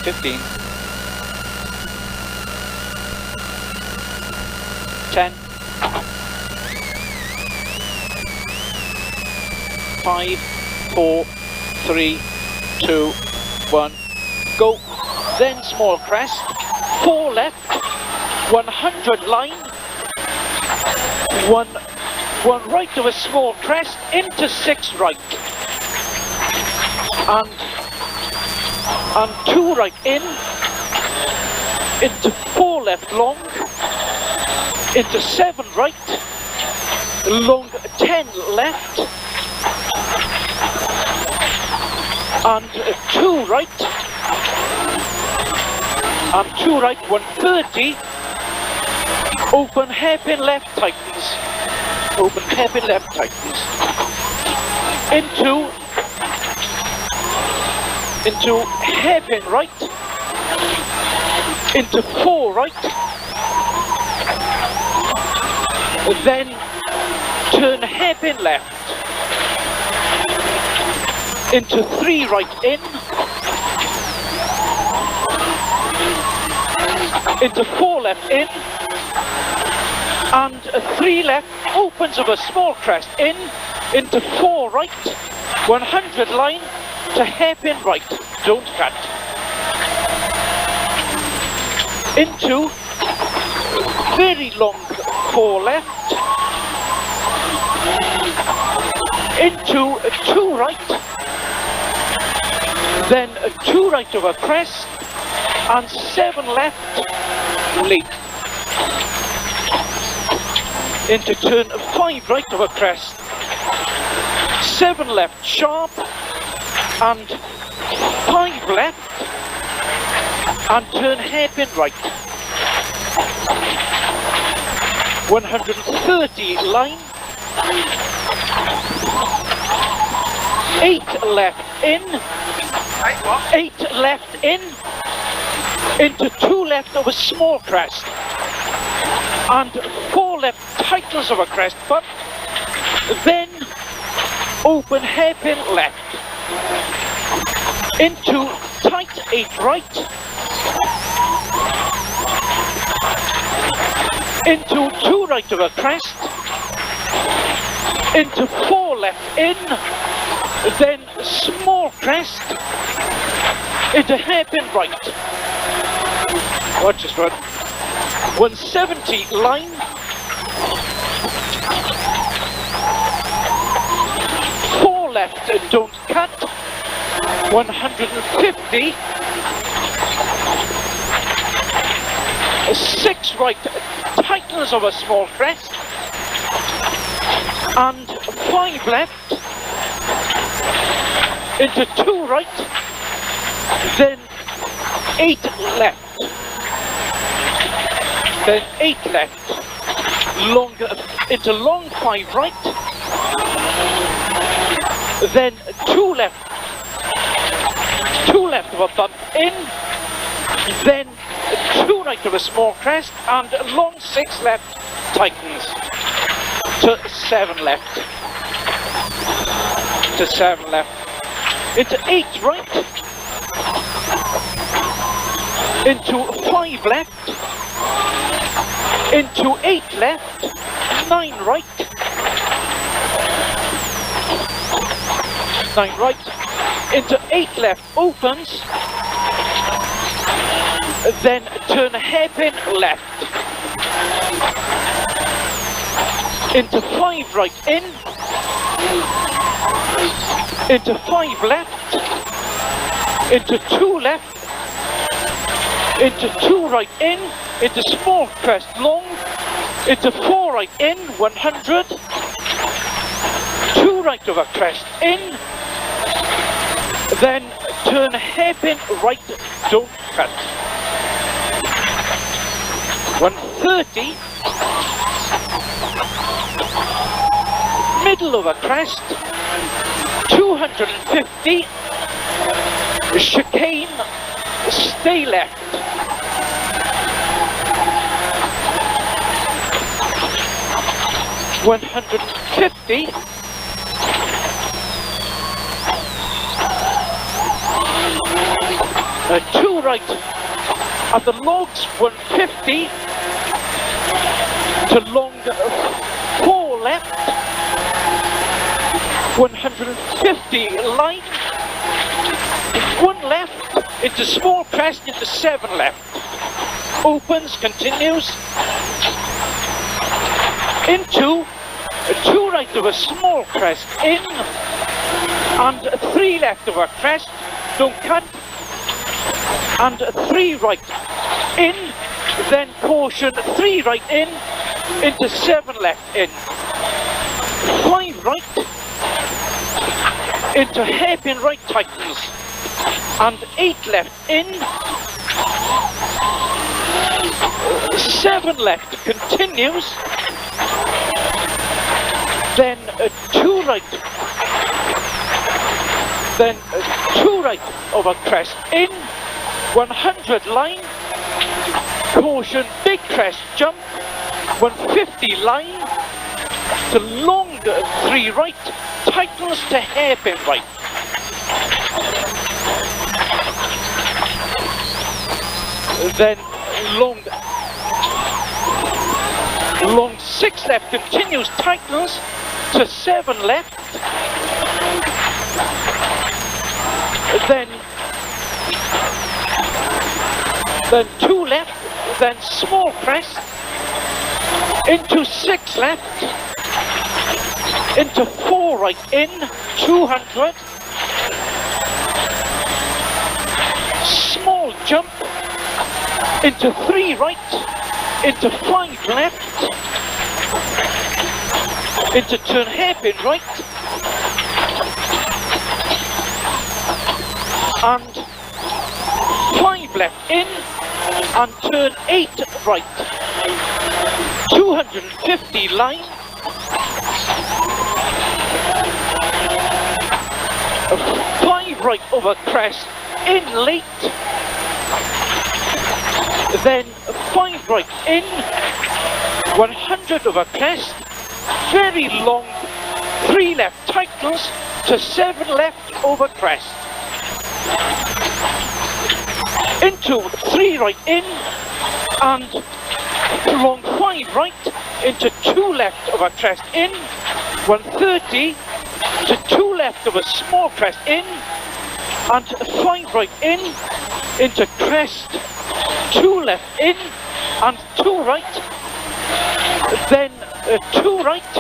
15, 10, 5, 4, 3, 2, 1, go. Then small crest, 4 left, 100 line, one right of a small crest, into 6 right, and 2 right into 4 left long, into 7 right, long 10 left, and 2 right, 130, open hairpin left tightens, open hairpin left tightens, into hairpin right, into 4 right, then turn hairpin left, into 3 right into 4 left and 3 left, opens of a small crest into 4 right, 100 line to hairpin right, don't cut, into very long 4 left, into 2 right, then 2 right of a crest, and 7 left, leap, into turn 5 right of a crest, 7 left sharp, and 5 left, and turn hairpin right, 130 line, 8 left 8 left into 2 left of a small crest, and 4 left tightens of a crest, but then open hairpin left, into tight 8 right, into 2 right of a crest, into 4 left then small crest, into hairpin right, watch this one, 170 line, 4 left, don't cut, 150, 6 right, tightens of a small crest, and 5 left, into 2 right, then 8 left, then 8 left, long, into long 5 right, then 2 left of a bump then 2 right of a small crest, and long 6 left, tightens, to 7 left, into 8 right, into 5 left, into 8 left, 9 right, 9 right, into 8 left, opens, then turn hairpin left, into 5 right into 5 left, into 2 left, into 2 right into small crest long, into 4 right 100, 2 right of a crest then turn hairpin right, don't cut, 130, middle of a crest, 250, chicane, stay left, 150, 2 right at the logs, 150 to long 4 left, 150 line, 1 left into small crest into 7 left, opens, continues into 2 right of a small crest in and 3 left of a crest, don't cut, and 3 right in, then caution, 3 right in into 7 left in, 5 right into hairpin right tightens, and 8 left in, 7 left continues, then 2 right, then 2 right over crest in, 100 line, caution, big crest jump, 150 line, to long 3 right, tightens to hairpin right. Then long 6 left, continues, tightens to 7 left, then 2 left, then small crest, into 6 left, into 4 right in, 200, small jump, into 3 right, into 5 left, into turn hairpin right, and 5 left in, and turn 8 right, 250 line, 5 right over crest, in late, then 5 right in, 100 over crest, very long, 3 left tightens to 7 left over crest, into 3 right in, and long 5 right, into 2 left of a crest in, 130 to 2 left of a small crest in, and 5 right in, into crest, 2 left in, and 2 right, then 2 right,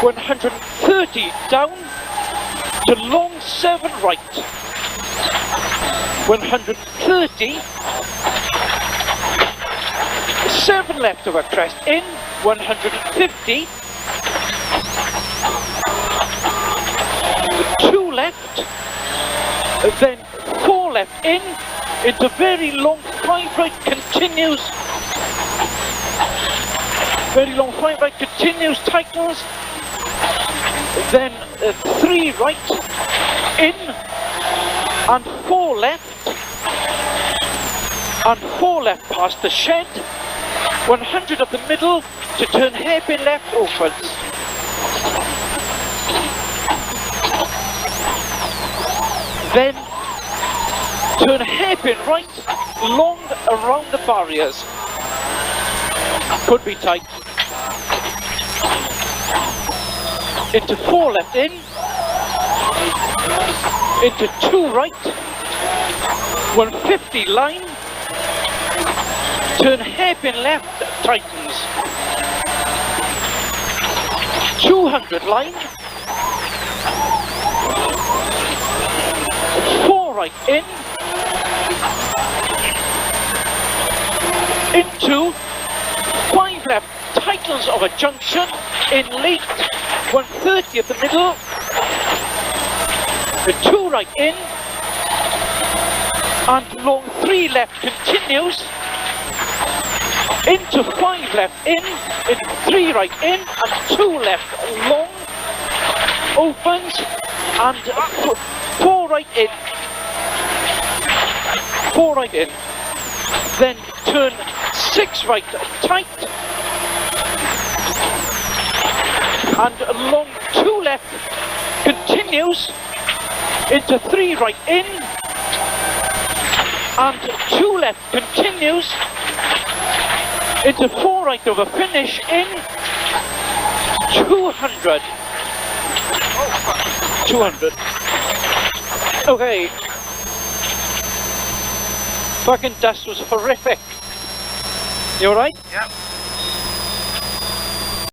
130 down, to long 7 right, 130, 7 left of a crest in, 150, 2 left, then 4 left in, into very long 5 right, continues, very long 5 right, continues, tightens, then 3 right, in, and 4 left, and 4 left past the shed, 100 up the middle, to turn hairpin left, opens. Then turn hairpin right, long around the barriers. Could be tight. Into 4 left in, into 2 right, 150 line, turn hairpin left, tightens, 200 line, 4 right in, into 5 left, tightens of a junction, in late, 130 at the middle, the 2 right in, and long 3 left continues, into 5 left in 3 right in, and 2 left long, opens, and 4 right in, 4 right in, then turn 6 right tight, and long 2 left continues, into 3 right in, and 2 left continues into 4 right over finish in 200. 200. Okay. Fucking dust was horrific. You alright? Yep.